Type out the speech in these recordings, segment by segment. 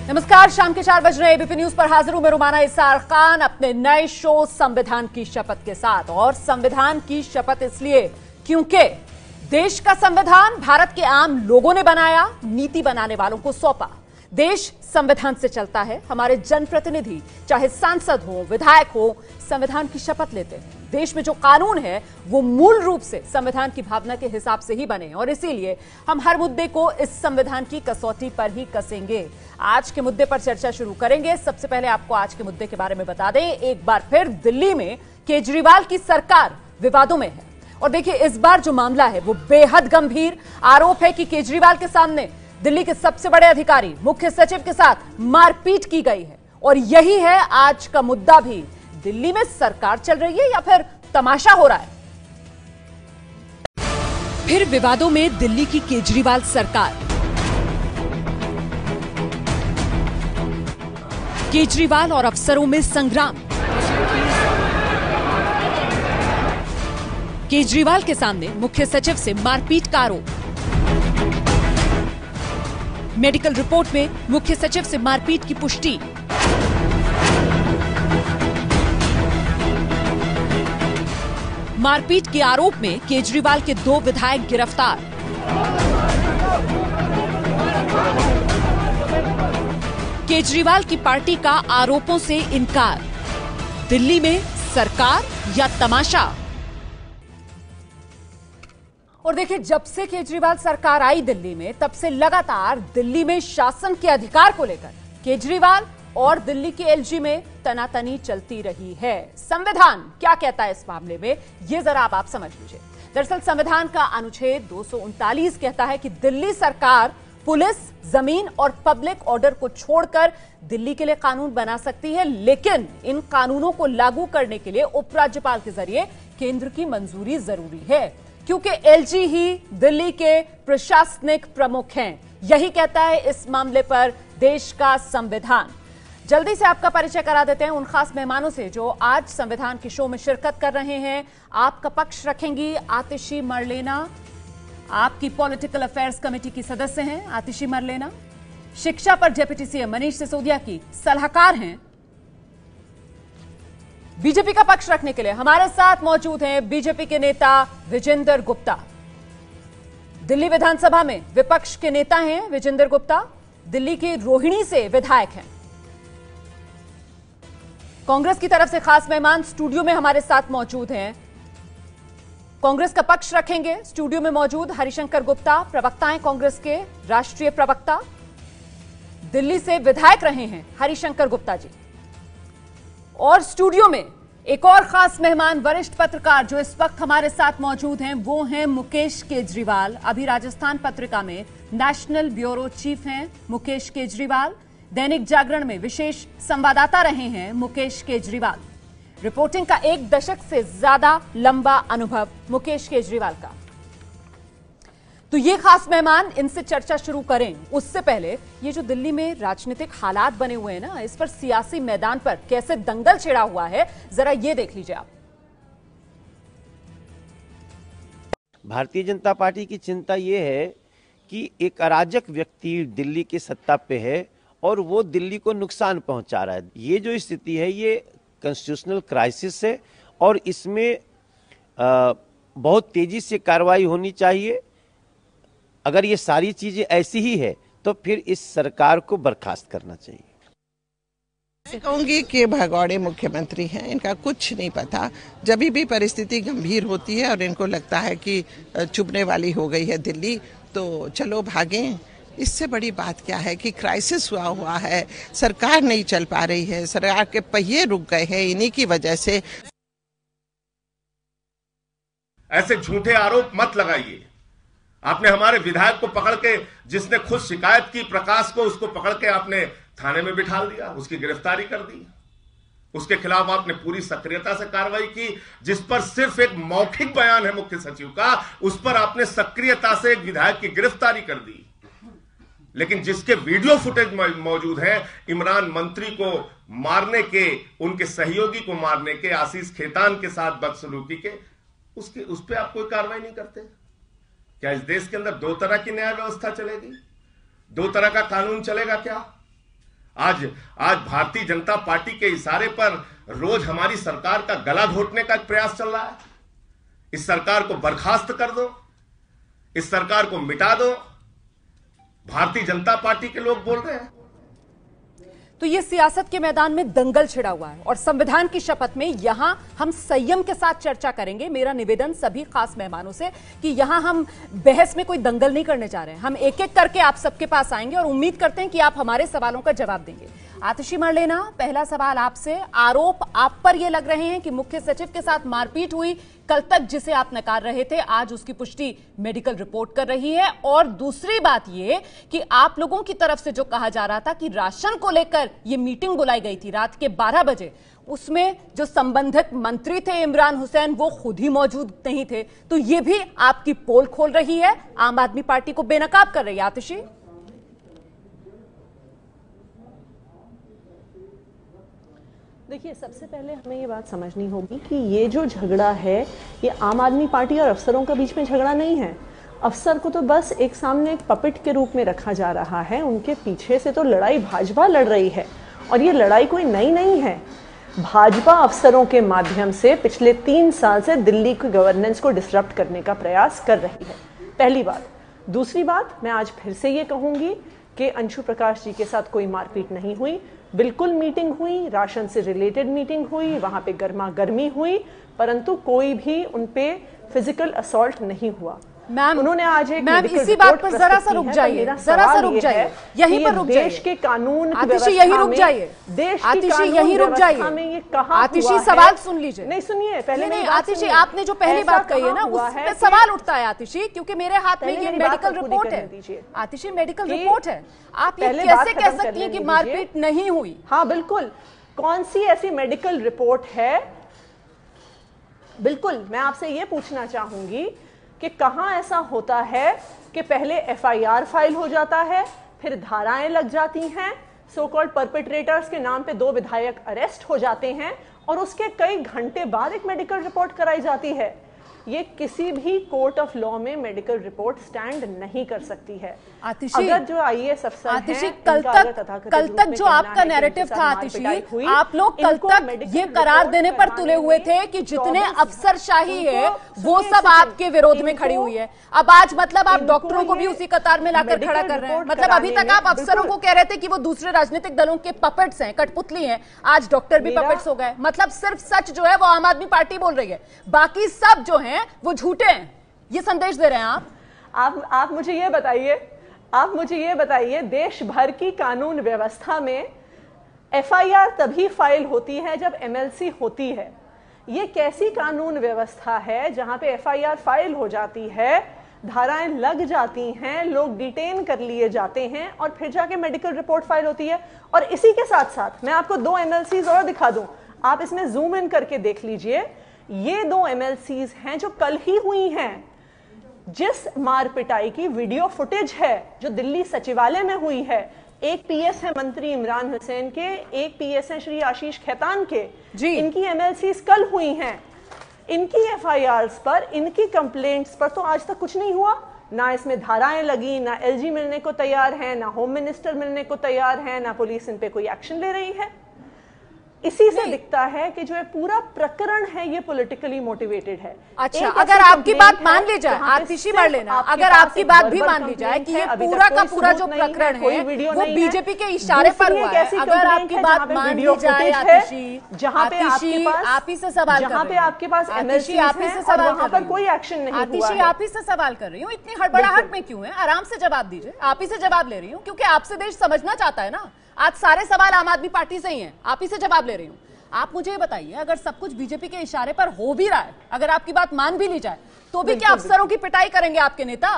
नमस्कार, शाम के 4 बज रहे एबीपी न्यूज पर हाजिर हूं मैं रुमाना इसार खान अपने नए शो संविधान की शपथ के साथ। और संविधान की शपथ इसलिए क्योंकि देश का संविधान भारत के आम लोगों ने बनाया, नीति बनाने वालों को सौंपा। देश संविधान से चलता है। हमारे जनप्रतिनिधि चाहे सांसद हो, विधायक हो, संविधान की शपथ लेते हैं। देश में जो कानून है वो मूल रूप से संविधान की भावना के हिसाब से ही बने और इसीलिए हम हर मुद्दे को इस संविधान की कसौटी पर ही कसेंगे। आज के मुद्दे पर चर्चा शुरू करेंगे। सबसे पहले आपको आज के मुद्दे के बारे में बता दें, एक बार फिर दिल्ली में केजरीवाल की सरकार विवादों में है। और देखिए, इस बार जो मामला है वो बेहद गंभीर। आरोप है कि केजरीवाल के सामने दिल्ली के सबसे बड़े अधिकारी मुख्य सचिव के साथ मारपीट की गई है। और यही है आज का मुद्दा भी। दिल्ली में सरकार चल रही है या फिर तमाशा हो रहा है? फिर विवादों में दिल्ली की केजरीवाल सरकार। केजरीवाल और अफसरों में संग्राम। केजरीवाल के सामने मुख्य सचिव से मारपीट का आरोप। मेडिकल रिपोर्ट में मुख्य सचिव से मारपीट की पुष्टि। मारपीट के आरोप में केजरीवाल के 2 विधायक गिरफ्तार। केजरीवाल की पार्टी का आरोपों से इनकार। दिल्ली में सरकार या तमाशा? और देखिए, जब से केजरीवाल सरकार आई दिल्ली में, तब से लगातार दिल्ली में शासन के अधिकार को लेकर केजरीवाल और दिल्ली के एलजी में तनातनी चलती रही है। संविधान क्या कहता है इस मामले में, ये जरा आप समझ लीजिए। दरअसल संविधान का अनुच्छेद 239 कहता है कि दिल्ली सरकार पुलिस, जमीन और पब्लिक ऑर्डर को छोड़कर दिल्ली के लिए कानून बना सकती है, लेकिन इन कानूनों को लागू करने के लिए उपराज्यपाल के जरिए केंद्र की मंजूरी जरूरी है, क्योंकि एलजी ही दिल्ली के प्रशासनिक प्रमुख हैं। यही कहता है इस मामले पर देश का संविधान। जल्दी से आपका परिचय करा देते हैं उन खास मेहमानों से जो आज संविधान के शो में शिरकत कर रहे हैं। आपका पक्ष रखेंगी आतिशी मरलेना, आपकी पॉलिटिकल अफेयर्स कमेटी की सदस्य हैं आतिशी मरलेना। शिक्षा पर डेप्यूटी सीएम मनीष सिसोदिया की सलाहकार हैं। बीजेपी का पक्ष रखने के लिए हमारे साथ मौजूद हैं बीजेपी के नेता विजेंद्र गुप्ता। दिल्ली विधानसभा में विपक्ष के नेता हैं विजेंद्र गुप्ता। दिल्ली की रोहिणी से विधायक हैं। कांग्रेस की तरफ से खास मेहमान स्टूडियो में हमारे साथ मौजूद हैं। कांग्रेस का पक्ष रखेंगे स्टूडियो में मौजूद हरिशंकर गुप्ता, प्रवक्ता हैं कांग्रेस के, राष्ट्रीय प्रवक्ता। दिल्ली से विधायक रहे हैं हरिशंकर गुप्ता जी। और स्टूडियो में एक और खास मेहमान, वरिष्ठ पत्रकार जो इस वक्त हमारे साथ मौजूद हैं, वो हैं मुकेश केजरीवाल। अभी राजस्थान पत्रिका में नेशनल ब्यूरो चीफ हैं मुकेश केजरीवाल। दैनिक जागरण में विशेष संवाददाता रहे हैं मुकेश केजरीवाल। रिपोर्टिंग का 1 दशक से ज्यादा लंबा अनुभव मुकेश केजरीवाल का। तो ये खास मेहमान, इनसे चर्चा शुरू करें उससे पहले ये जो दिल्ली में राजनीतिक हालात बने हुए हैं ना, इस पर सियासी मैदान पर कैसे दंगल छिड़ा हुआ है, जरा ये देख लीजिए आप। भारतीय जनता पार्टी की चिंता ये है कि एक अराजक व्यक्ति दिल्ली की सत्ता पे है और वो दिल्ली को नुकसान पहुंचा रहा है। ये जो स्थिति है ये कॉन्स्टिट्यूशनल क्राइसिस है और इसमें बहुत तेजी से कार्रवाई होनी चाहिए। अगर ये सारी चीजें ऐसी ही है तो फिर इस सरकार को बर्खास्त करना चाहिए। मैं कहूंगी कि भगौड़े मुख्यमंत्री हैं, इनका कुछ नहीं पता। जब भी परिस्थिति गंभीर होती है और इनको लगता है कि चुभने वाली हो गई है दिल्ली, तो चलो भागें। इससे बड़ी बात क्या है कि क्राइसिस हुआ है, सरकार नहीं चल पा रही है, सरकार के पहिए रुक गए हैं इन्हीं की वजह से। ऐसे झूठे आरोप मत लगाइए। आपने हमारे विधायक को पकड़ के, जिसने खुद शिकायत की प्रकाश को, उसको पकड़ के आपने थाने में बिठा दिया, उसकी गिरफ्तारी कर दी। उसके खिलाफ आपने पूरी सक्रियता से कार्रवाई की। जिस पर सिर्फ एक मौखिक बयान है मुख्य सचिव का, उस पर आपने सक्रियता से एक विधायक की गिरफ्तारी कर दी। लेकिन जिसके वीडियो फुटेज मौजूद है, इमरान मंत्री को मारने के, उनके सहयोगी को मारने के, आशीष खेतान के साथ बदसलूकी के, उस पर आप कोई कार्रवाई नहीं करते। क्या इस देश के अंदर 2 तरह की न्याय व्यवस्था चलेगी? 2 तरह का कानून चलेगा क्या? आज भारतीय जनता पार्टी के इशारे पर रोज हमारी सरकार का गला घोटने का प्रयास चल रहा है। इस सरकार को बर्खास्त कर दो, इस सरकार को मिटा दो, भारतीय जनता पार्टी के लोग बोल रहे हैं। तो ये सियासत के मैदान में दंगल छिड़ा हुआ है और संविधान की शपथ में यहां हम संयम के साथ चर्चा करेंगे। मेरा निवेदन सभी खास मेहमानों से कि यहां हम बहस में कोई दंगल नहीं करने जा रहे हैं। हम एक एक करके आप सबके पास आएंगे और उम्मीद करते हैं कि आप हमारे सवालों का जवाब देंगे। आतिशी मरलेना, पहला सवाल आपसे। आरोप आप पर यह लग रहे हैं कि मुख्य सचिव के साथ मारपीट हुई, कल तक जिसे आप नकार रहे थे, आज उसकी पुष्टि मेडिकल रिपोर्ट कर रही है। और दूसरी बात यह कि आप लोगों की तरफ से जो कहा जा रहा था कि राशन को लेकर यह मीटिंग बुलाई गई थी रात के 12 बजे, उसमें जो संबंधित मंत्री थे इमरान हुसैन वो खुद ही मौजूद नहीं थे, तो यह भी आपकी पोल खोल रही है, आम आदमी पार्टी को बेनकाब कर रही है। आतिशी, देखिए, सबसे पहले हमें ये बात समझनी होगी कि ये जो झगड़ा है ये आम आदमी पार्टी और अफसरों के बीच में झगड़ा नहीं है। अफसर को तो बस एक सामने एक पपेट के रूप में रखा जा रहा है, उनके पीछे से तो लड़ाई भाजपा लड़ रही है और ये लड़ाई कोई नई नहीं है। भाजपा अफसरों के माध्यम से पिछले 3 साल से दिल्ली की गवर्नेंस को डिसरप्ट करने का प्रयास कर रही है, पहली बात। दूसरी बात, मैं आज फिर से ये कहूंगी कि अंशु प्रकाश जी के साथ कोई मारपीट नहीं हुई, बिल्कुल मीटिंग हुई, राशन से रिलेटेड मीटिंग हुई, वहां पे गर्मा गर्मी हुई, परंतु कोई भी उन पे फिजिकल असॉल्ट नहीं हुआ। मैम, उन्होंने आज एक मैम इसी बात पर जरा सा रुक जाइए, जरा सा रुक जाइए, यहीं पर रुक जाइए। देश के कानून की आतिशी यहीं रुक जाइए, देश आतिशी यहीं रुक जाइए, आतिशी सवाल सुन लीजिए। नहीं सुनिए, पहले नहीं आतिशी, आपने जो पहली बात कही है ना उस पे सवाल उठता है आतिशी, क्योंकि मेरे हाथ में ये मेडिकल रिपोर्ट है। आतिशी, मेडिकल रिपोर्ट है, आप ये कैसे कह सकती हैं कि मारपीट नहीं हुई? हाँ बिल्कुल, कौन सी ऐसी मेडिकल रिपोर्ट है? बिल्कुल, मैं आपसे ये पूछना चाहूंगी कि कहां ऐसा होता है कि पहले एफआईआर फाइल हो जाता है, फिर धाराएं लग जाती हैं, सो कॉल्ड परपेट्रेटर्स के नाम पे 2 विधायक अरेस्ट हो जाते हैं और उसके कई घंटे बाद एक मेडिकल रिपोर्ट कराई जाती है। ये किसी भी कोर्ट ऑफ लॉ में मेडिकल रिपोर्ट स्टैंड नहीं कर सकती है। अगर जो आईएएस अफसर हैं, कल तक जो आपका नैरेटिव था आतिशी, आप लोग कल तक ये करार देने पर तुले हुए थे कि जितने अफसरशाही है वो सब आपके विरोध में खड़ी हुई है। अब आज मतलब आप डॉक्टरों को भी उसी कतार में लाकर खड़ा कर रहे हैं। मतलब अभी तक आप अफसरों को कह रहे थे कि वो दूसरे राजनीतिक दलों के पपेट्स हैं, कठपुतली हैं, आज डॉक्टर भी पपेट्स हो गए। मतलब सिर्फ सच जो है वो आम आदमी पार्टी बोल रही है, बाकी सब जो है वो झूठे हैं, ये संदेश दे रहे हैं आप मुझे ये बताइए, देश भर की कानून व्यवस्था में एफआईआर तभी फाइल होती है जब एमएलसी होती है। ये कैसी कानून व्यवस्था है जहां पे एफआईआर फाइल हो जाती है, धाराएं लग जाती हैं, लोग डिटेन कर लिए जाते हैं और फिर जाके मेडिकल रिपोर्ट फाइल होती है? और इसी के साथ साथ मैं आपको 2 एमएलसीज और दिखा दूं, आप इसमें जूम इन करके देख लीजिए। ये 2 एमएलसीज हैं जो कल ही हुई हैं। जिस मार पिटाई की वीडियो फुटेज है जो दिल्ली सचिवालय में हुई है, एक पीएस है मंत्री इमरान हुसैन के, एक पीएस है श्री आशीष खेतान के जी, इनकी एमएलसीज कल हुई हैं। इनकी एफआईआर्स पर, इनकी कंप्लेंट्स पर तो आज तक कुछ नहीं हुआ। ना इसमें धाराएं लगी, ना एलजी मिलने को तैयार है, ना होम मिनिस्टर मिलने को तैयार है, ना पुलिस इन पे कोई एक्शन ले रही है। इसी से दिखता है कि जो ये पूरा प्रकरण है ये पॉलिटिकली मोटिवेटेड है। अच्छा, अगर आपकी बात मान ली जाए, आतिशी मरलेना, अगर आपकी बात भी मान ली जाए कि ये पूरा का पूरा जो प्रकरण है वो बीजेपी के इशारे पर हुआ है, अगर आपकी बात मान ली जाए आतिशी, जहां पे आप ही से सवाल, जहां पे आपके पास एमएलसी आप ही से सवाल, वहां पर कोई एक्शन नहीं हुआ है। आतिशी, आप ही से सवाल कर रही हूँ, इतनी हड़बड़ाहट में क्यों है? आराम से जवाब दीजिए। आप ही से जवाब ले रही हूँ क्योंकि आपसे देश समझना चाहता है ना। आज सारे सवाल आम आदमी पार्टी से ही हैं, आप ही से जवाब ले रही हूं। आप मुझे बताइए, अगर सब कुछ बीजेपी के इशारे पर हो भी रहा है, अगर आपकी बात मान भी ली जाए, तो भी क्या अफसरों की पिटाई करेंगे आपके नेता?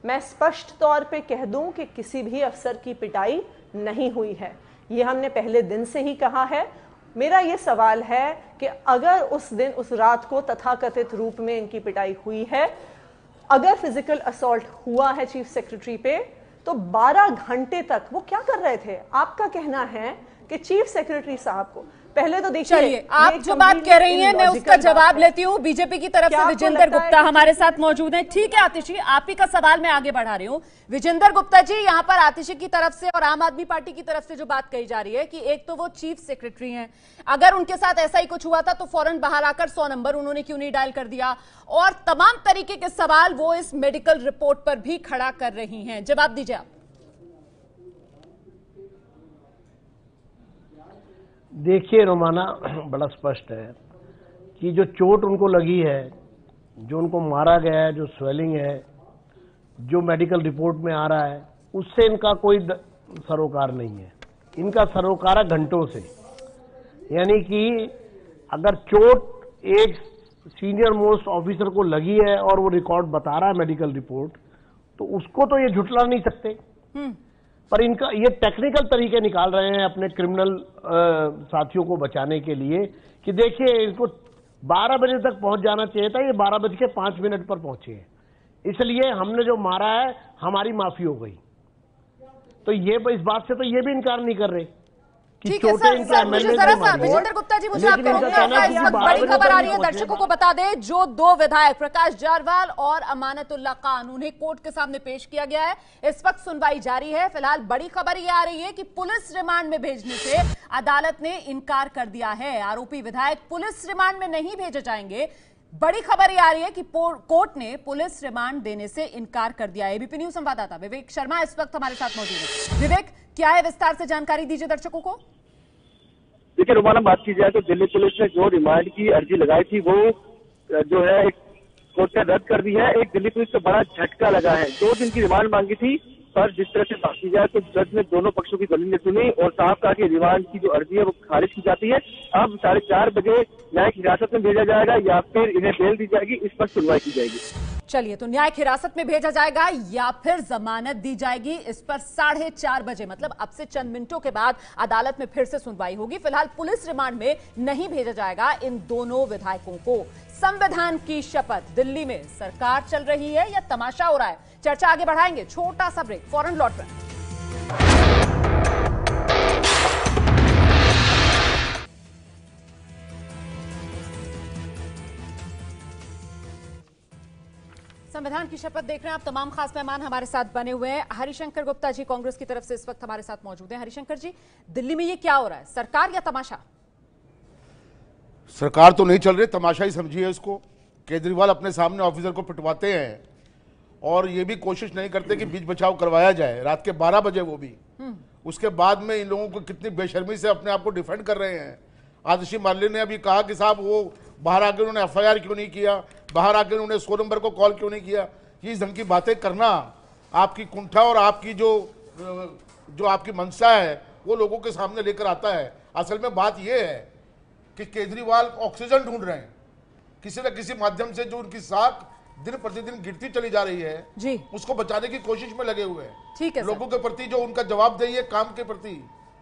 मैं स्पष्ट तौर पे कह दूं कि किसी भी अफसर की पिटाई नहीं हुई है। ये हमने पहले दिन से ही कहा है। मेरा ये सवाल है कि अगर उस दिन, उस रात को तथाकथित रूप में इनकी पिटाई हुई है, अगर फिजिकल असॉल्ट हुआ है चीफ सेक्रेटरी पे, तो 12 घंटे तक वो क्या कर रहे थे? आपका कहना है कि चीफ सेक्रेटरी साहब को पहले तो देखिए, चलिए आप जो बात कह रही हैं मैं उसका जवाब लेती हूँ। बीजेपी की तरफ से विजेंद्र गुप्ता हमारे साथ मौजूद हैं। ठीक है आतिशी, आप ही का सवाल मैं आगे बढ़ा रही हूँ। विजेंद्र गुप्ता जी, यहाँ पर आतिशी की तरफ से और आम आदमी पार्टी की तरफ से जो बात कही जा रही है कि एक तो वो चीफ सेक्रेटरी हैं, अगर उनके साथ ऐसा ही कुछ हुआ था तो फौरन बाहर आकर 100 नंबर उन्होंने क्यों नहीं डायल कर दिया, और तमाम तरीके के सवाल वो इस मेडिकल रिपोर्ट पर भी खड़ा कर रही हैं। जवाब दीजिए आप। देखिए रोमाना, बड़ा स्पष्ट है कि जो चोट उनको लगी है, जो उनको मारा गया है, जो स्वेलिंग है, जो मेडिकल रिपोर्ट में आ रहा है, उससे इनका कोई सरोकार नहीं है। इनका सरोकार है घंटों से। यानी कि अगर चोट एक सीनियर मोस्ट ऑफिसर को लगी है और वो रिकॉर्ड बता रहा है मेडिकल रिपोर्ट, तो उसको तो ये झुठला नहीं सकते। पर इनका ये टेक्निकल तरीके निकाल रहे हैं अपने क्रिमिनल साथियों को बचाने के लिए कि देखिए इनको 12 बजे तक पहुंच जाना चाहिए था, ये 12:05 पर पहुंचे हैं, इसलिए हमने जो मारा है हमारी माफी हो गई। तो ये इस बात से तो ये भी इनकार नहीं कर रहे कि चोटें इनके एमएलए ने मारी। विजेंद्र गुप्ता जी, मुझे आपके इस वक्त बड़ी खबर आ रही है, दर्शकों को बता दें, जो 2 विधायक प्रकाश जारवाल और अमानतुल्लाह खान, उन्हें कोर्ट के सामने पेश किया गया है। इस वक्त सुनवाई जारी है। फिलहाल बड़ी खबर ये आ रही है कि पुलिस रिमांड में भेजने से अदालत ने इनकार कर दिया है। आरोपी विधायक पुलिस रिमांड में नहीं भेजे जाएंगे। बड़ी खबर ये आ रही है कि कोर्ट ने पुलिस रिमांड देने से इनकार कर दिया है। एबीपी न्यूज संवाददाता विवेक शर्मा इस वक्त हमारे साथ मौजूद है। विवेक, क्या है विस्तार से जानकारी दीजिए दर्शकों को। देखिए रोमाना, बात की जाए तो दिल्ली पुलिस ने जो रिमांड की अर्जी लगाई थी वो जो है एक कोर्ट ने रद्द कर दी है। एक दिल्ली पुलिस को बड़ा झटका लगा है। 2 दिन की रिमांड मांगी थी, पर जिस तरह से बात की जाए तो जज ने दोनों पक्षों की दलीलें सुनी और साफ कहा कि रिमांड की जो अर्जी है वो खारिज की जाती है। अब 4:30 बजे न्यायिक हिरासत में भेजा जाएगा या फिर इन्हें बेल दी जाएगी, इस पर सुनवाई की जाएगी। चलिए, तो न्यायिक हिरासत में भेजा जाएगा या फिर जमानत दी जाएगी, इस पर 4:30 बजे, मतलब अब से चंद मिनटों के बाद अदालत में फिर से सुनवाई होगी। फिलहाल पुलिस रिमांड में नहीं भेजा जाएगा इन दोनों विधायकों को। संविधान की शपथ, दिल्ली में सरकार चल रही है या तमाशा हो रहा है? चर्चा आगे बढ़ाएंगे, छोटा सा ब्रेक, फौरन लौट रहे हैं। संविधान की शपथ देख रहे हैं आप। तमाम खास मेहमान हमारे साथ बने हुए हैं। हरिशंकर गुप्ता जी कांग्रेस की तरफ से इस वक्त हमारे साथ मौजूद हैं। हरिशंकर जी, दिल्ली में ये क्या हो रहा है, सरकार या तमाशा? सरकार तो नहीं चल रही, तमाशा ही समझिए इसको। केजरीवाल अपने सामने ऑफिसर को पिटवाते हैं और ये भी कोशिश नहीं करते कि बीच बचाव करवाया जाए, रात के 12 बजे वो भी। उसके बाद में इन लोगों को कितनी बेशर्मी से अपने आप को डिफेंड कर रहे हैं। आतिशी मार्ले ने अभी कहा कि साहब वो बाहर आकर उन्होंने एफआईआर क्यों नहीं किया, बाहर आकर उन्होंने 100 नंबर को कॉल क्यों नहीं किया। ये इस ढंग की बातें करना आपकी कुंठा और आपकी जो आपकी मंशा है वो लोगों के सामने लेकर आता है। असल में बात ये है कि केजरीवाल ऑक्सीजन ढूंढ रहे हैं किसी न किसी माध्यम से। जो उनकी साख दिन प्रतिदिन गिरती चली जा रही है जी, उसको बचाने की कोशिश में लगे हुए हैं। ठीक है, लोगों के प्रति जो उनका जवाबदेही है काम के प्रति,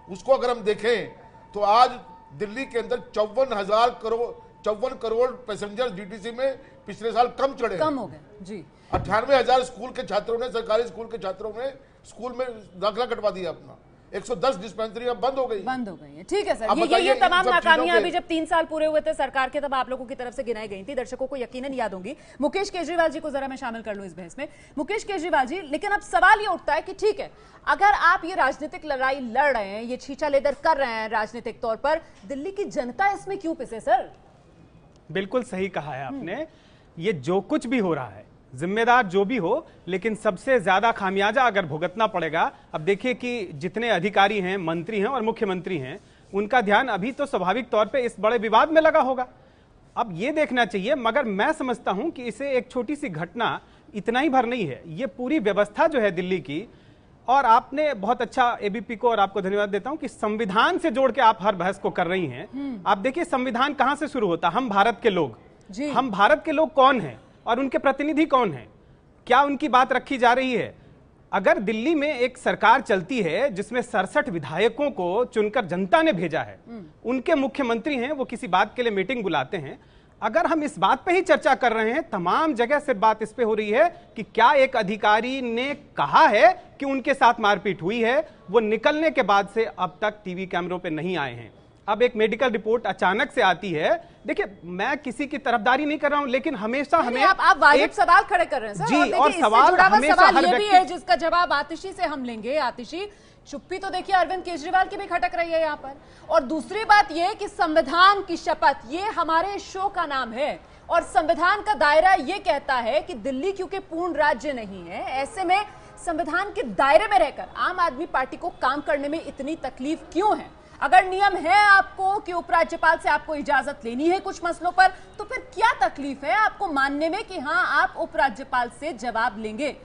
उसको अगर हम देखें तो आज दिल्ली के अंदर 54 करोड़ पैसेंजर डीटीसी में पिछले साल कम चढ़े, कम हो गए जी। 98,000 स्कूल के छात्रों ने, सरकारी स्कूल के छात्रों ने स्कूल में दाखिला कटवा दिया अपना। 110 डिस्पेंसरी अब बंद हो गई है। ठीक है सर, ये तमाम नाकामियां अभी जब 3 साल पूरे हुए थे सरकार के, तब आप लोगों की तरफ से गिनाई गई थी। दर्शकों को यकीनन याद होंगी। मुकेश केजरीवाल जी को जरा मैं शामिल कर लूं इस बहस में। मुकेश केजरीवाल जी, लेकिन अब सवाल ये उठता है कि ठीक है, अगर आप ये राजनीतिक लड़ाई लड़ रहे हैं, ये छींचा लेदर कर रहे हैं राजनीतिक तौर पर, दिल्ली की जनता इसमें क्यों पिसे सर? बिल्कुल सही कहा है आपने। ये जो कुछ भी हो रहा है, जिम्मेदार जो भी हो, लेकिन सबसे ज्यादा खामियाजा अगर भुगतना पड़ेगा। अब देखिए कि जितने अधिकारी हैं, मंत्री हैं और मुख्यमंत्री हैं, उनका ध्यान अभी तो स्वाभाविक तौर पे इस बड़े विवाद में लगा होगा। अब ये देखना चाहिए, मगर मैं समझता हूं कि इसे एक छोटी सी घटना इतना ही भर नहीं है, ये पूरी व्यवस्था जो है दिल्ली की। और आपने बहुत अच्छा, एबीपी को और आपको धन्यवाद देता हूं कि संविधान से जोड़ के आप हर बहस को कर रही हैं। आप देखिए संविधान कहां से शुरू होता, हम भारत के लोग। हम भारत के लोग कौन हैं और उनके प्रतिनिधि कौन हैं, क्या उनकी बात रखी जा रही है? अगर दिल्ली में एक सरकार चलती है जिसमें 67 विधायकों को चुनकर जनता ने भेजा है, उनके मुख्यमंत्री हैं, वो किसी बात के लिए मीटिंग बुलाते हैं, अगर हम इस बात पे ही चर्चा कर रहे हैं, तमाम जगह से बात इस पे हो रही है कि क्या एक अधिकारी ने कहा है कि उनके साथ मारपीट हुई है, वो निकलने के बाद से अब तक टीवी कैमरों पे नहीं आए हैं। अब एक मेडिकल रिपोर्ट अचानक से आती है। देखिए, मैं किसी की तरफदारी नहीं कर रहा हूं, लेकिन हमेशा हमें आप वाजिब सवाल खड़े कर रहे हैं सर। जी, और सवाल हमेशा हर ये भी है जिसका जवाब आतिशी से हम लेंगे। आतिशी, चुप्पी तो देखिए अरविंद केजरीवाल की भी खटक रही है यहाँ पर। और दूसरी बात यह कि संविधान की शपथ, ये हमारे शो का नाम है और संविधान का दायरा ये कहता है कि दिल्ली क्योंकि पूर्ण राज्य नहीं है, ऐसे में संविधान के दायरे में रहकर आम आदमी पार्टी को काम करने में इतनी तकलीफ क्यों है? अगर नियम है आपको कि उपराज्यपाल से आपको इजाजत लेनी है कुछ मसलों पर, तो फिर क्या तकलीफ है आपको मानने में कि हां आप उपराज्यपाल से जवाब लेंगे?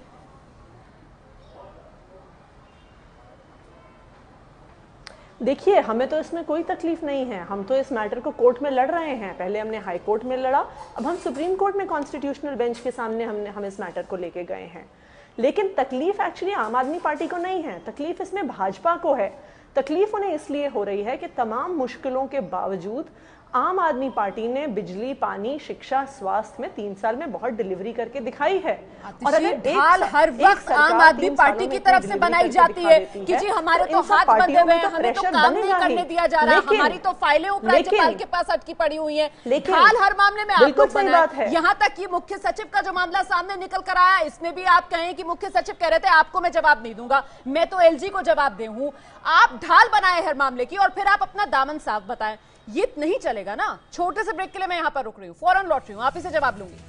देखिए, हमें तो इसमें कोई तकलीफ नहीं है। हम तो इस मैटर को कोर्ट में लड़ रहे हैं। पहले हमने हाई कोर्ट में लड़ा, अब हम सुप्रीम कोर्ट में कॉन्स्टिट्यूशनल बेंच के सामने हम इस मैटर को लेके गए हैं। लेकिन तकलीफ एक्चुअली आम आदमी पार्टी को नहीं है, तकलीफ इसमें भाजपा को है। तकलीफ उन्हें इसलिए हो रही है कि तमाम मुश्किलों के बावजूद आम आदमी पार्टी ने बिजली, पानी, शिक्षा, स्वास्थ्य में 3 साल में बहुत डिलीवरी करके दिखाई है। और अगर ढाल हर वक्त आम आदमी पार्टी की तरफ से बनाई जाती है कि जी हमारे तो हाथ बंधे हुए हैं, हमें तो काम नहीं करने दिया जा रहा, हमारी तो फाइलें उपराज्यपाल के पास अटकी पड़ी हुई हैं। ढाल हर मामले में आप लोग बनाए। यहाँ तक कि मुख्य सचिव का जो मामला सामने निकल कर आया, इसमें भी आप कहें कि मुख्य सचिव कह रहे थे आपको मैं जवाब नहीं दूंगा, मैं तो एलजी को जवाब दे हूं। आप ढाल बनाए हर मामले की और फिर आप अपना दामन साफ बताएं, ये नहीं चलेगा ना। छोटे से ब्रेक के लिए मैं यहां पर रुक रही हूं, फौरन लौट रही हूं, आप इसे जवाब लूंगी।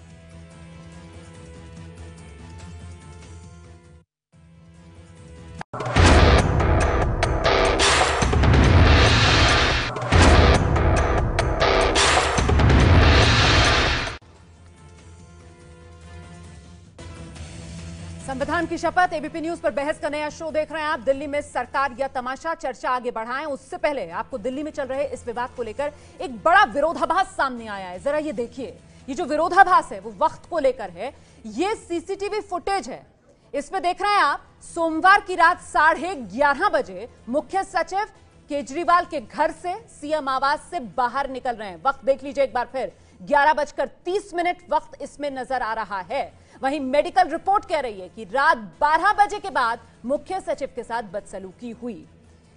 संविधान की शपथ, एबीपी न्यूज पर बहस का नया शो देख रहे हैं आप। दिल्ली में सरकार या तमाशा, चर्चा आगे बढ़ाएं उससे पहले आपको दिल्ली में चल रहे इस विवाद को लेकर एक बड़ा विरोधाभास सामने आया है। जरा ये देखिए, ये जो विरोधाभास है वो वक्त को लेकर है। ये सीसीटीवी फुटेज है, इसमें देख रहे हैं आप सोमवार की रात 11:30 बजे मुख्य सचिव केजरीवाल के घर से सीएम आवास से बाहर निकल रहे हैं। वक्त देख लीजिए एक बार फिर, 11:30 वक्त इसमें नजर आ रहा है। वहीं मेडिकल रिपोर्ट कह रही है कि रात 12 बजे के बाद मुख्य सचिव के साथ बदसलूकी हुई।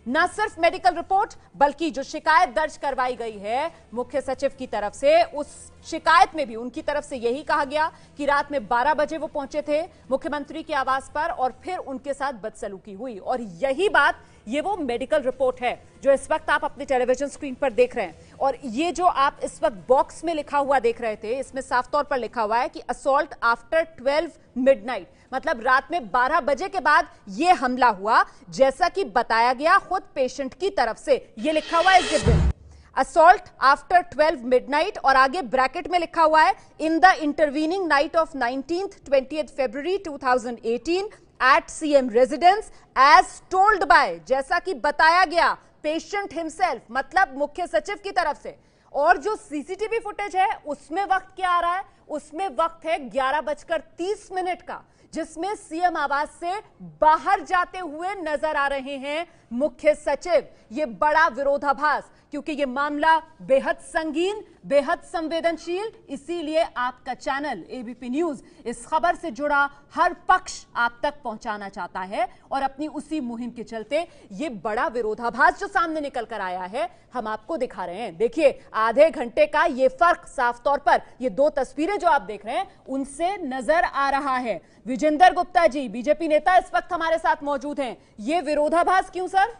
न सिर्फ मेडिकल रिपोर्ट बल्कि जो शिकायत दर्ज करवाई गई है मुख्य सचिव की तरफ से, उस शिकायत में भी उनकी तरफ से यही कहा गया कि रात में 12 बजे वो पहुंचे थे मुख्यमंत्री के आवास पर और फिर उनके साथ बदसलूकी हुई। और यही बात, ये वो मेडिकल रिपोर्ट है जो इस वक्त आप अपने टेलीविजन स्क्रीन पर देख रहे हैं। और ये जो आप इस वक्त बॉक्स में लिखा हुआ देख रहे थे, इसमें साफ तौर पर लिखा हुआ है कि असॉल्ट आफ्टर 12 मिडनाइट, मतलब रात में 12 बजे के बाद यह हमला हुआ, जैसा कि बताया गया खुद पेशेंट की तरफ से। यह लिखा हुआ है इस बिल, असॉल्ट आफ्टर 12 मिडनाइट, और आगे ब्रैकेट में लिखा हुआ है in the intervening night of 19th-20th February 2018 at CM residence as told by, जैसा कि बताया गया पेशेंट हिमसेल्फ, मतलब मुख्य सचिव की तरफ से। और जो सीसीटीवी फुटेज है उसमें वक्त क्या आ रहा है? उसमें वक्त है 11:30 का, जिसमें सीएम आवास से बाहर जाते हुए नजर आ रहे हैं मुख्य सचिव। यह बड़ा विरोधाभास, क्योंकि यह मामला बेहद संगीन, बेहद संवेदनशील, इसीलिए आपका चैनल एबीपी न्यूज इस खबर से जुड़ा हर पक्ष आप तक पहुंचाना चाहता है। और अपनी उसी मुहिम के चलते यह बड़ा विरोधाभास जो सामने निकल कर आया है हम आपको दिखा रहे हैं। देखिए, आधे घंटे का यह फर्क साफ तौर पर ये दो तस्वीरें जो आप देख रहे हैं उनसे नजर आ रहा है। विजेंद्र गुप्ता जी, बीजेपी नेता, इस वक्त हमारे साथ मौजूद हैं। ये विरोधाभास क्यों सर?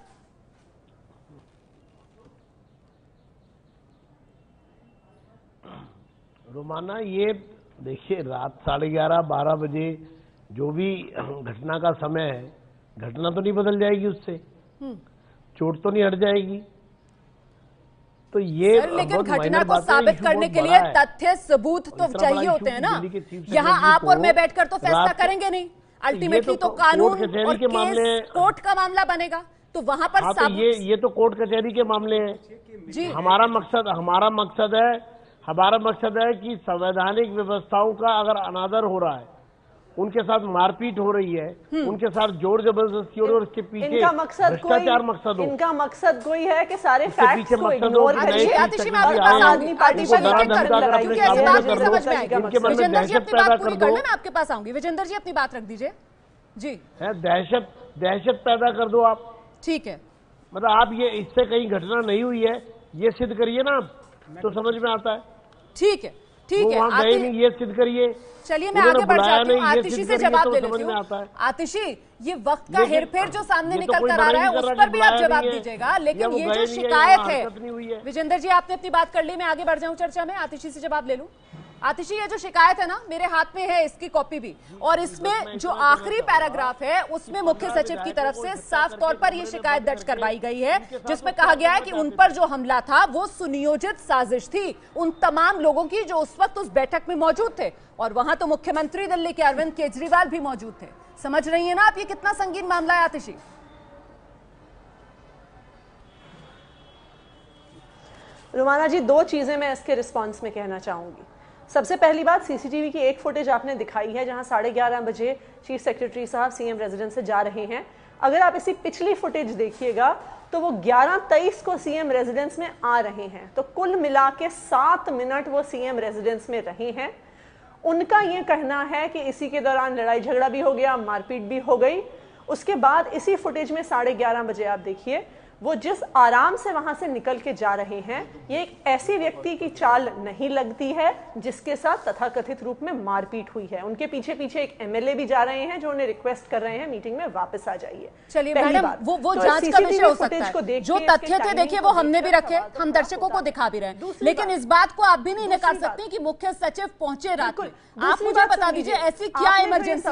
रोमाना, ये देखिए, रात 11:30-12 बजे जो भी घटना का समय है, घटना तो नहीं बदल जाएगी उससे, चोट तो नहीं हट जाएगी। तो ये सर, लेकिन घटना को साबित करने के लिए तथ्य सबूत तो चाहिए होते हैं ना। यहाँ आप और मैं बैठकर तो फैसला करेंगे नहीं, अल्टीमेटली तो कानून और केस कोर्ट का मामला बनेगा, तो वहां पर ये तो कोर्ट कचहरी के मामले हैं जी। हमारा मकसद है कि संवैधानिक व्यवस्थाओं का अगर अनादर हो रहा है, उनके साथ मारपीट हो रही है, उनके साथ जोर जबरदस्ती और उसके पीछे भ्रष्टाचार मकसद हो। इनका मकसद कोई है कि सारे फैक्ट्स को इग्नोर करके विजेंद्र जी अपनी बात रख दीजिए जी। दहशत पैदा कर दो आप, ठीक है। मतलब आप ये इससे कहीं घटना नहीं हुई है, ये सिद्ध करिए ना आप, तो समझ में आता है। ठीक है, ठीक है, वहां गए नहीं, ये सिद्ध करिए। चलिए मैं आगे बढ़ जाती हूँ, आतिशी से जवाब ले लेती हूँ। आतिशी, ये वक्त का हेरफेर जो सामने निकल कर आ रहा है उस पर भी आप जवाब दीजिएगा, लेकिन ये जो शिकायत है, विजेंद्र जी आपने अपनी बात कर ली, मैं आगे बढ़ जाऊं चर्चा में, आतिशी से जवाब ले लूं। आतिशी, ये जो शिकायत है ना, मेरे हाथ में है इसकी कॉपी भी, और इसमें जो आखिरी पैराग्राफ है उसमें मुख्य सचिव की तरफ से साफ तौर पर यह शिकायत दर्ज करवाई गई है, जिसमें कहा गया है कि उन पर जो हमला था वो सुनियोजित साजिश थी उन तमाम लोगों की जो उस वक्त उस बैठक में मौजूद थे, और वहां तो मुख्यमंत्री दिल्ली के अरविंद केजरीवाल भी मौजूद थे। समझ रही है ना आप ये कितना संगीन मामला है आतिशी? रुमाना जी, दो चीजें मैं इसके रिस्पॉन्स में कहना चाहूंगी। सबसे पहली बात, सीसीटीवी की एक फुटेज आपने दिखाई है जहां 11:30 बजे चीफ सेक्रेटरी साहब सीएम रेजिडेंस से जा रहे हैं। अगर आप इसी पिछली फुटेज देखिएगा तो वो 11:23 को सीएम रेजिडेंस में आ रहे हैं, तो कुल मिला के 7 मिनट वो सीएम रेजिडेंस में रहे हैं। उनका ये कहना है कि इसी के दौरान लड़ाई झगड़ा भी हो गया, मारपीट भी हो गई। उसके बाद इसी फुटेज में 11:30 बजे आप देखिए वो जिस आराम से वहां से निकल के जा रहे हैं, ये एक ऐसी व्यक्ति की चाल नहीं लगती है जिसके साथ तथाकथित रूप में मारपीट हुई है। उनके पीछे पीछे एक एमएलए भी जा रहे हैं जो उन्हें रिक्वेस्ट कर रहे हैं मीटिंग में वापस आ जाइए। चलिए मैडम, वो जांच का विषय हो सकता है, जो तथ्य थे देखिए वो हमने भी रखे, हम दर्शकों को दिखा भी रहे हैं, लेकिन इस बात को आप भी नहीं नकार सकते कि मुख्य सचिव पहुंचे रात में। आप मुझे बता दीजिए ऐसी क्या इमरजेंसी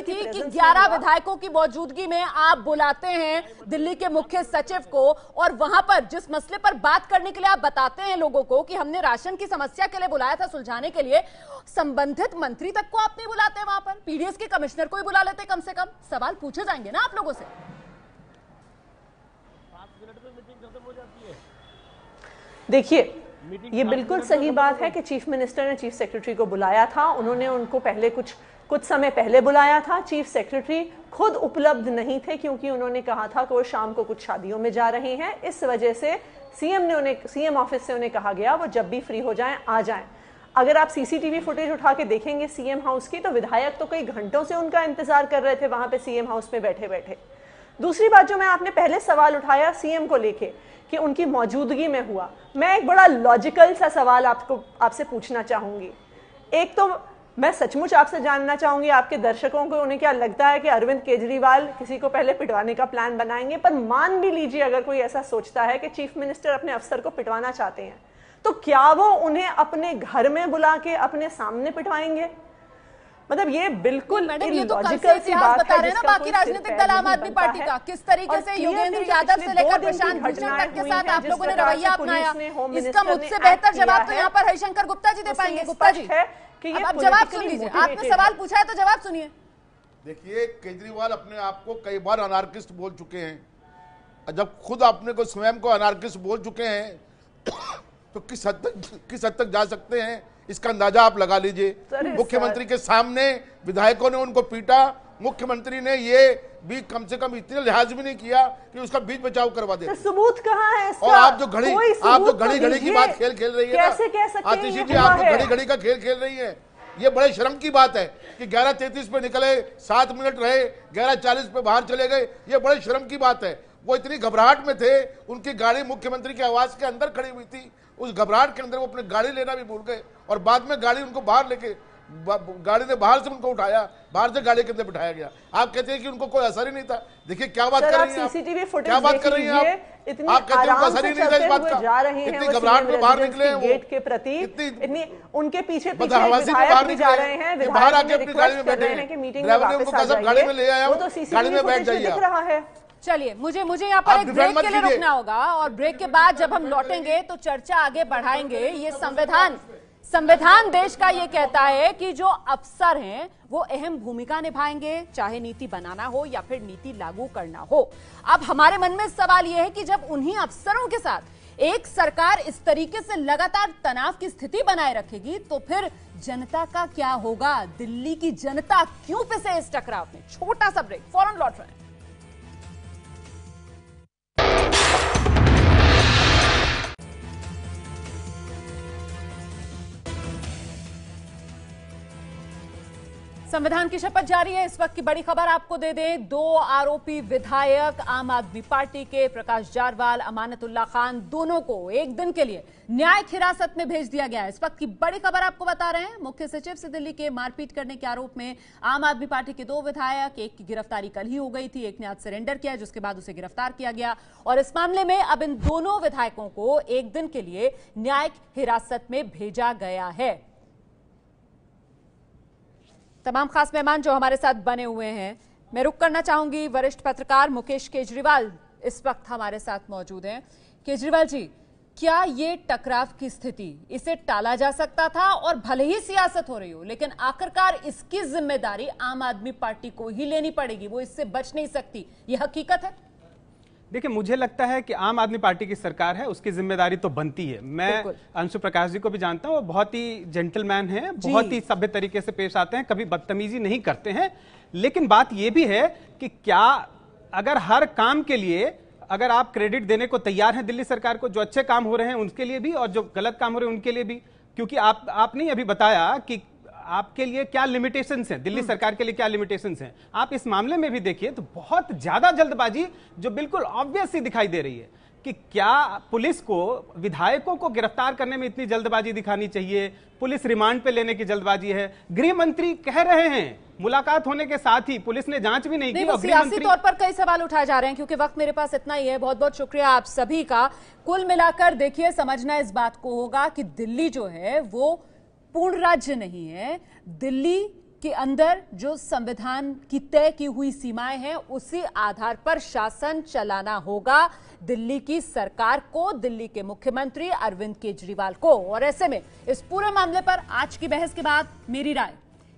थी कि 11 विधायकों की मौजूदगी में आप बुलाते हैं दिल्ली के मुख्य सचिव को, और वहां पर जिस मसले पर बात करने के लिए आप बताते हैं लोगों को कि हमने राशन की समस्या के लिए बुलाया था सुलझाने के लिए, संबंधित मंत्री तक को आप नहीं बुलाते वहां पर, पीडीएस के कमिश्नर को ही बुला लेते, कम से कम सवाल पूछे जाएंगे ना आप लोगों से। 5 मिनट में मीटिंग खत्म हो जाती है। देखिए, ये बिल्कुल सही बात है कि चीफ मिनिस्टर ने चीफ सेक्रेटरी को बुलाया था, उन्होंने उनको पहले कुछ समय पहले बुलाया था। चीफ सेक्रेटरी खुद उपलब्ध नहीं थे क्योंकि उन्होंने कहा था कि वो शाम को कुछ शादियों में जा रहे हैं, इस वजह से सीएम ऑफिस से उन्हें कहा गया वो जब भी फ्री हो जाएं आ जाएं। अगर आप सीसीटीवी फुटेज उठा के देखेंगे सीएम हाउस की, तो विधायक तो कई घंटों से उनका इंतजार कर रहे थे वहां पे सीएम हाउस में बैठे बैठे। दूसरी बात जो मैं आपने पहले सवाल उठाया सीएम को लेके कि उनकी मौजूदगी में हुआ, मैं एक बड़ा लॉजिकल सा सवाल आपसे पूछना चाहूंगी। एक तो मैं सचमुच आपसे जानना चाहूंगी आपके दर्शकों को, उन्हें क्या लगता है कि अरविंद केजरीवाल किसी को पहले पिटवाने का प्लान बनाएंगे? पर मान भी लीजिए अगर कोई ऐसा सोचता है कि चीफ मिनिस्टर अपने अफसर को पिटवाना चाहते हैं, तो क्या वो उन्हें अपने घर में बुला के अपने सामने पिटवाएंगे? मतलब ये बिल्कुल इलॉजिकल सी बात बता रहे हैं ना बाकी राजनीतिक दल आम आदमी पार्टी का, किस तरीके से योगेंद्र यादव से लेकर प्रशांत भूषण तक के साथ आप लोगों ने रवैया अपनाया, इसका मुझसे बेहतर जवाब तो यहाँ पर हरिशंकर गुप्ता जी दे पाएंगे। गुप्ता जी, अब जवाब सुन लीजिए, आपने सवाल पूछा है तो जवाब सुनिए। देखिए, केजरीवाल अपने आप को कई बार अनार्किस्ट बोल चुके हैं, जब खुद अपने को स्वयं को अनार्किस्ट बोल चुके हैं तो किस हद तक जा सकते हैं इसका अंदाजा आप लगा लीजिए। मुख्यमंत्री के सामने विधायकों ने उनको पीटा, मुख्यमंत्री ने ये भी कम से कम इतने लिहाज भी नहीं किया कि उसका बीच बचाव करवा दे। तो सबूत कहाँ है इसका? और आप जो घड़ी की बात खेल रही है ना आतिशी जी, आप जो घड़ी का खेल खेल रही है, ये बड़े शर्म की बात है कि 11:33 पे निकले, 7 मिनट रहे, 11:40 पे बाहर चले गए, ये बड़े शर्म की बात है। वो इतनी घबराहट में थे, उनकी गाड़ी मुख्यमंत्री के आवास के अंदर खड़ी हुई थी, उस घबराहट के अंदर वो अपनी गाड़ी लेना भी भूल गए, और बाद में गाड़ी उनको बाहर लेके गाड़ी ने बाहर से उनको उठाया, बाहर से गाड़ी के अंदर बिठाया गया। आप कहते हैं कि उनको कोई असर ही नहीं था। देखिए क्या बात कर रही हैं आप, क्या बात कर रही हैं आप कहते हैं उनको असर ही नहीं था इस बात का, इतनी घबराहट में बाहर निकले हैं, गेट के प्रति इतनी उनके पीछे बाहर निकले हैं, बाहर आके अपनी गाड़ी में बैठे हैं, ड्राइवर ने उनको कहा गाड़ी में ले आया, गाड़ी में बैठ जाइए। चलिए मुझे यहाँ पर एक ब्रेक के लिए रुकना होगा, और ब्रेक के बाद जब हम लौटेंगे तो चर्चा आगे बढ़ाएंगे। ये संविधान देश का ये कहता है कि जो अफसर हैं वो अहम भूमिका निभाएंगे, चाहे नीति बनाना हो या फिर नीति लागू करना हो। अब हमारे मन में सवाल ये है कि जब उन्हीं अफसरों के साथ एक सरकार इस तरीके से लगातार तनाव की स्थिति बनाए रखेगी तो फिर जनता का क्या होगा? दिल्ली की जनता क्यों पिसे इस टकराव में? छोटा सा ब्रेक, फौरन लौट रहे हैं। संविधान की शपथ जारी है। इस वक्त की बड़ी खबर आपको दे दें, 2 आरोपी विधायक आम आदमी पार्टी के प्रकाश जारवाल, अमानतुल्लाह खान, दोनों को एक दिन के लिए न्यायिक हिरासत में भेज दिया गया है। इस वक्त की बड़ी खबर आपको बता रहे हैं। मुख्य सचिव से दिल्ली के मारपीट करने के आरोप में आम आदमी पार्टी के 2 विधायक, एक की गिरफ्तारी कल ही हो गई थी, एक ने आज सरेंडर किया, जिसके बाद उसे गिरफ्तार किया गया और इस मामले में अब इन दोनों विधायकों को एक दिन के लिए न्यायिक हिरासत में भेजा गया है। तमाम खास मेहमान जो हमारे साथ बने हुए हैं, मैं रुक करना चाहूंगी। वरिष्ठ पत्रकार मुकेश केजरीवाल इस वक्त हमारे साथ मौजूद हैं। केजरीवाल जी, क्या ये टकराव की स्थिति, इसे टाला जा सकता था? और भले ही सियासत हो रही हो, लेकिन आखिरकार इसकी जिम्मेदारी आम आदमी पार्टी को ही लेनी पड़ेगी, वो इससे बच नहीं सकती, ये हकीकत है। देखिए, मुझे लगता है कि आम आदमी पार्टी की सरकार है, उसकी जिम्मेदारी तो बनती है। मैं अंशु प्रकाश जी को भी जानता हूं, वो बहुत ही जेंटलमैन हैं, बहुत ही सभ्य तरीके से पेश आते हैं, कभी बदतमीजी नहीं करते हैं। लेकिन बात यह भी है कि क्या अगर हर काम के लिए अगर आप क्रेडिट देने को तैयार हैं दिल्ली सरकार को, जो अच्छे काम हो रहे हैं उनके लिए भी और जो गलत काम हो रहे हैं उनके लिए भी, क्योंकि आपने अभी बताया कि आपके लिए क्या लिमिटेशंस हैं, दिल्ली सरकार के लिए क्या लिमिटेशंस हैं। आप इस मामले में भी देखिए तो बहुत ज्यादा जल्दबाजी जो बिल्कुल ऑब्वियस सी दिखाई दे रही है कि क्या पुलिस को विधायकों को गिरफ्तार करने में इतनी जल्दबाजी दिखानी चाहिए, पुलिस रिमांड पे लेने की जल्दबाजी है। गृह मंत्री कह रहे हैं मुलाकात होने के साथ ही पुलिस ने जांच भी नहीं की। और सियासी तौर पर कई सवाल उठाए जा रहे हैं, क्योंकि वक्त मेरे पास इतना ही है। बहुत बहुत शुक्रिया आप सभी का। कुल मिलाकर देखिए, समझना इस बात को होगा कि दिल्ली जो है वो पूर्ण राज्य नहीं है। दिल्ली के अंदर जो संविधान की तय की हुई सीमाएं हैं, उसी आधार पर शासन चलाना होगा दिल्ली की सरकार को, दिल्ली के मुख्यमंत्री अरविंद केजरीवाल को। और ऐसे में इस पूरे मामले पर आज की बहस के बाद मेरी राय,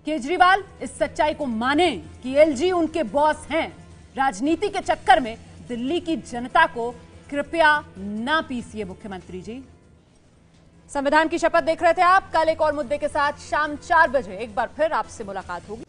केजरीवाल इस सच्चाई को माने कि एलजी उनके बॉस हैं। राजनीति के चक्कर में दिल्ली की जनता को कृपया ना पीसिए मुख्यमंत्री जी। संविधान की शपथ देख रहे थे आप। कल एक और मुद्दे के साथ शाम 4 बजे एक बार फिर आपसे मुलाकात होगी।